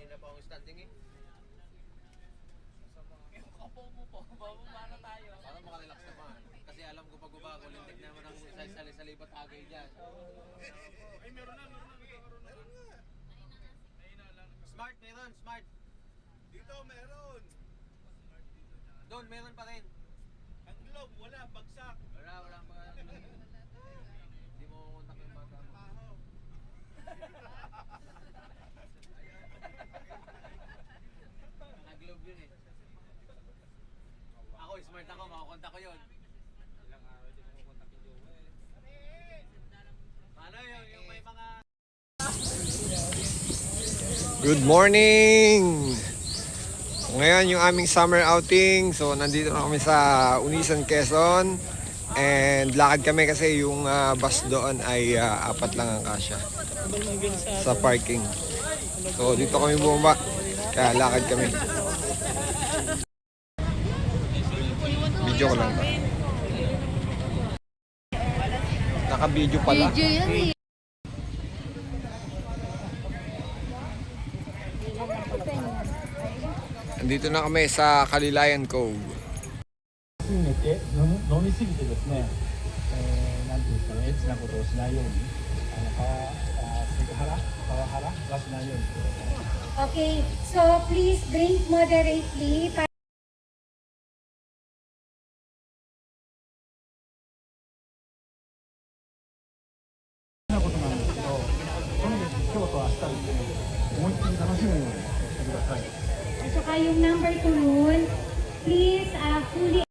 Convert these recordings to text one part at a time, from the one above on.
Kanina pa akong standing eh. Yung kapo mo po, bababa na tayo. Para makarelax naman. Kasi alam ko pag baba ko, lintik naman ang sali-salibat agay dyan. Ay, meron na. Meron nga. Mahina lang. Smart, meron, smart. Dito, meron. Doon, meron pa rin. Ang globe, wala. Bagsak. Wala mga... Hindi mo kontak yung bata mo. Nag-globe yun eh. Ako, smart ako, makakontak ko yun. Ilang araw din ako kontak yung jowa eh. Paano yun, yung may mga... Good morning! Ngayon yung aming summer outing. So nandito na kami sa Unisan, Quezon. And lakad kami kasi yung bus doon ay 4 lang ang kasya sa parking. So dito kami bumaba. Kaya lakad kami. Video ko lang. Naka-video pala. Video yan eh. Andito na kami sa Kalilayan Cove. 詰めて飲みすぎてですね、なんていうんですかね、エッチなことをしないように、セクハラ、パワハラはしないようにしてください。 Okay, so please drink moderately. At saka yung number 2 rule, please fully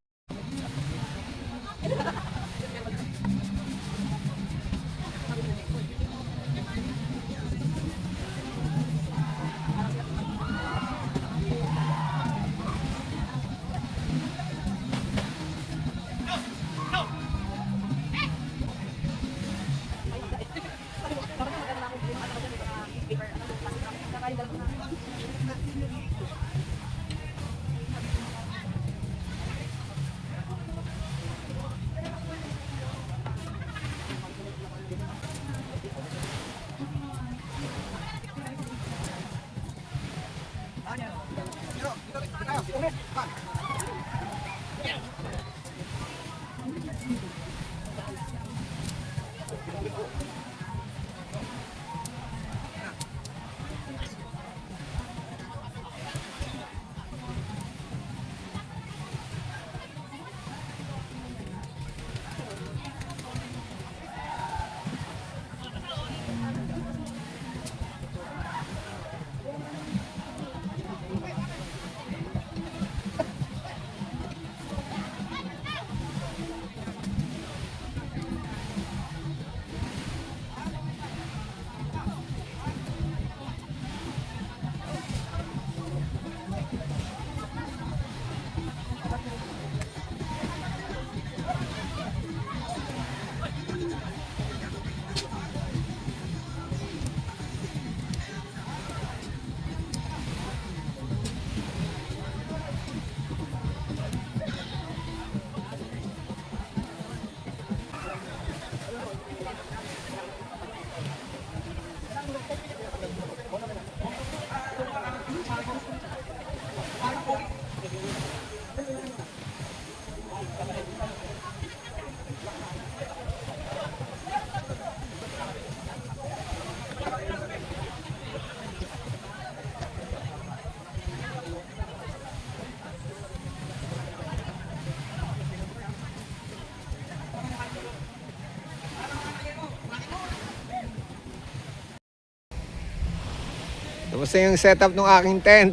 Tapos yung setup ng aking tent.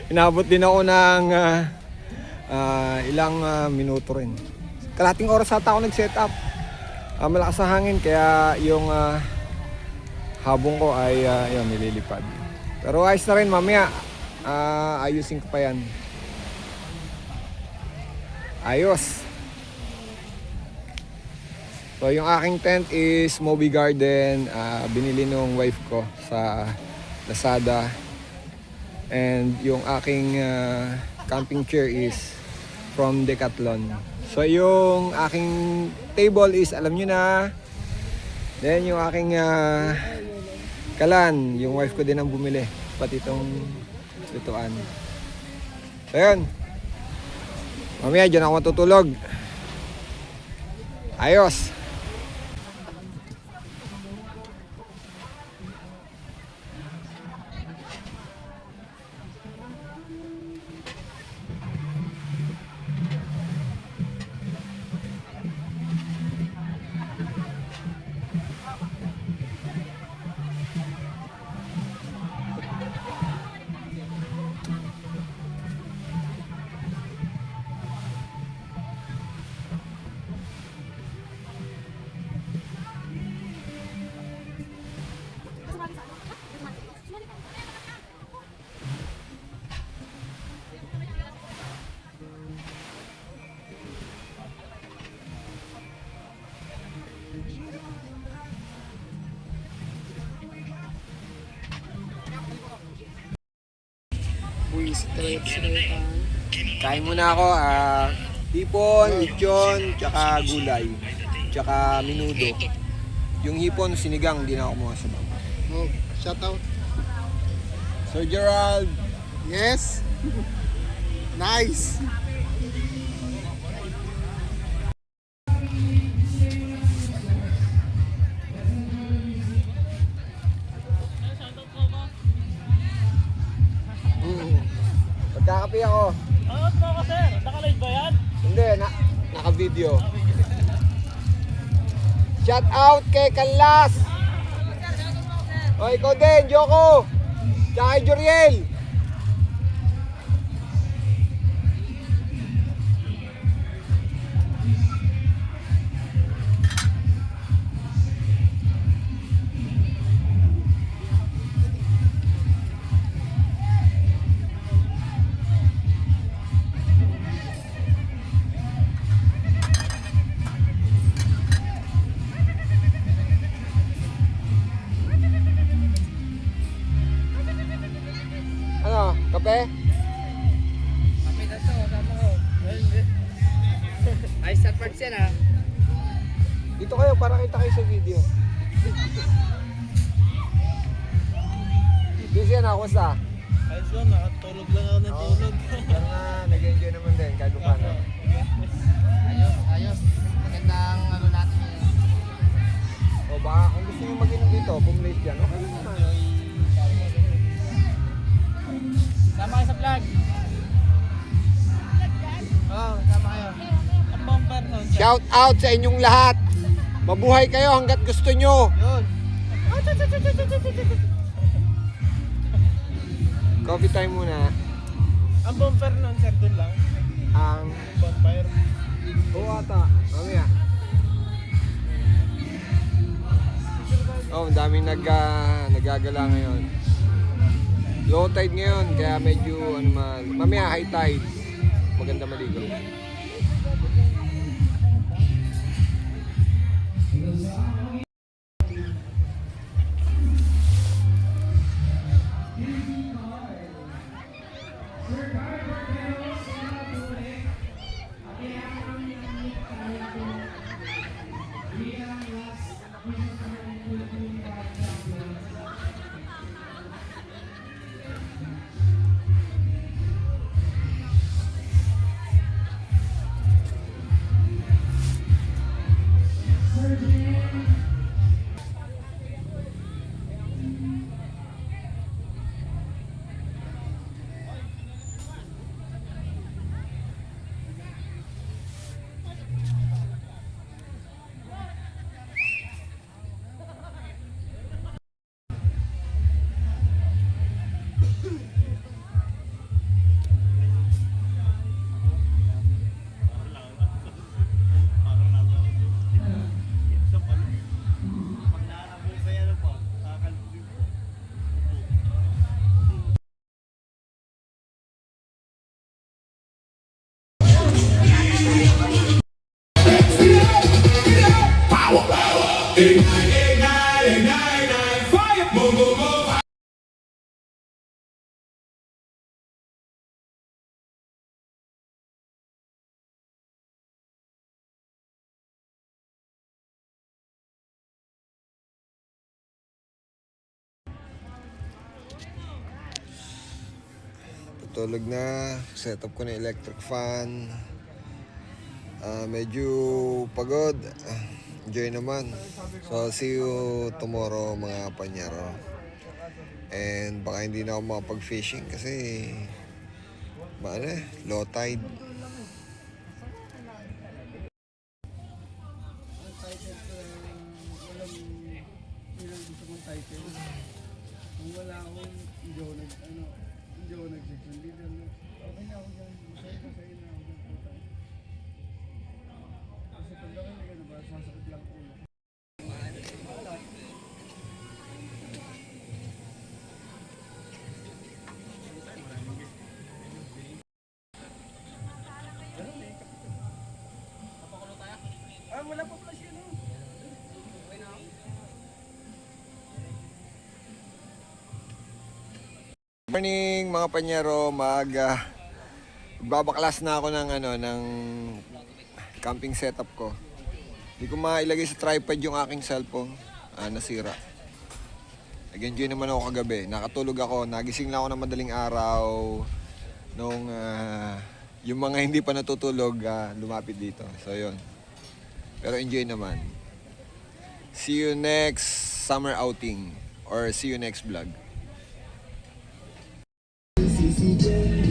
Inabot din ako ng ilang minuto rin. Kalating oras ata ako nag-setup. Malakas ang hangin kaya yung habong ko ay yun, nililipad. Pero ayos na rin mamaya. Ayusin ko pa yan. Ayos. So yung aking tent is Moby Garden. Binili nung wife ko sa Lazada. And yung aking camping chair is from Decathlon. So yung aking table is alam nyo na. Then yung aking kalan, yung wife ko din ang bumili. pati itong lutuan. So yun. Mamaya dyan ako matutulog. Ayos. Kain muna ako, hipon, lechon, tsaka gulay, tsaka minudo. Yung hipon, sinigang, hindi na ako mga sabaw. Oh, shout out. Sir Gerald, Yes. Nice. Pagkakapi ako. Ano mo ako, sir? Naka-live ba yan? Hindi, naka-video. Shout out kay Kanlas! O, ikaw din, Joko! Tsaka kay Joriel! Ano, kape? Kapit na to, sama ko. Ay, sa parts yan ha. Dito kayo para kita kayo sa video. Busy na ako sa. Ayos lang, nakatulog lang ako ng tulog. Pero na, nag-enjoy naman din kahit paano. Ayos, ayos. Magandang ano natin yun. O baka kung gusto nyo mag-inom dito, pumulate dyan. Okay naman. Sama kayo sa vlog. Oo, sama kayo. Ang bumper nun. Shout out sa inyong lahat. Mabuhay kayo hanggat gusto nyo. Yun. Coffee time muna. Ang bumper nun, sir, dun lang. Ang Bonfire. oo ata. Mamaya. Oh, ang daming nagagala ngayon. Low tide ngayon, kaya medyo mamaya high tide. Maganda maligo. Tulog na. Set up ko na electric fan. Medyo pagod. Enjoy naman. So, see you tomorrow mga panyero. And baka hindi na ako makapag-fishing kasi low tide. Kung wala akong hindi ako nag-sexual leader. Okay na ako dyan. Masaya na ako dyan po tayo. Kasi pag nakinig ka na ba, sasakit lang ulo. Wala pa pala siya, no? Morning mga panyero, magbabaklas na ako ng camping setup ko. Hindi ko mailagay sa tripod yung aking cellphone, nasira. Nag-enjoy naman ako kagabi. Nakatulog ako, nagising lang ako ng madaling araw nung yung mga hindi pa natutulog lumapit dito. So yun. Pero enjoy naman. See you next summer outing or see you next vlog. CCJ